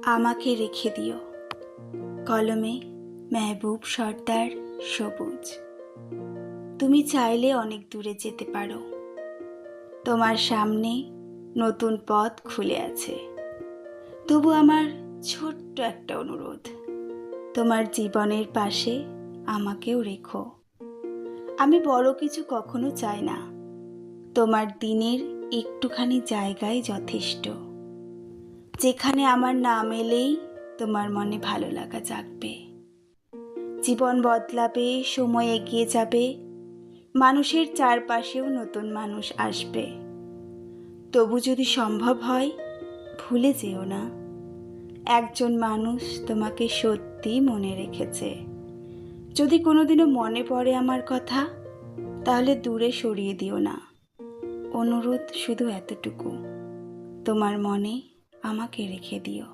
আমাকে রেখে দিও। কলমে মেহবুব সর্দার, সবুজ। তুমি চাইলে অনেক দূরে যেতে পারো। তোমার সামনে নতুন পথ খুলে আছে। তবু আমার ছোট্ট একটা অনুরোধ, তোমার জীবনের পাশে আমাকেও রেখো। আমি বড় কিছু কখনো চাই না, তোমার দিনের একটুখানি জায়গায় যথেষ্ট, যেখানে আমার নাম এলেই তোমার মনে ভালো লাগা জাগবে। জীবন বদলাবে, সময় এগিয়ে যাবে, মানুষের চারপাশেও নতুন মানুষ আসবে। তবু যদি সম্ভব হয়, ভুলে যেও না, একজন মানুষ তোমাকে সত্যি মনে রেখেছে। যদি কোনোদিনও মনে পড়ে আমার কথা, তাহলে দূরে সরিয়ে দিও না। অনুরোধ শুধু এতটুকু, তোমার মনে আমাকে রেখে দিও।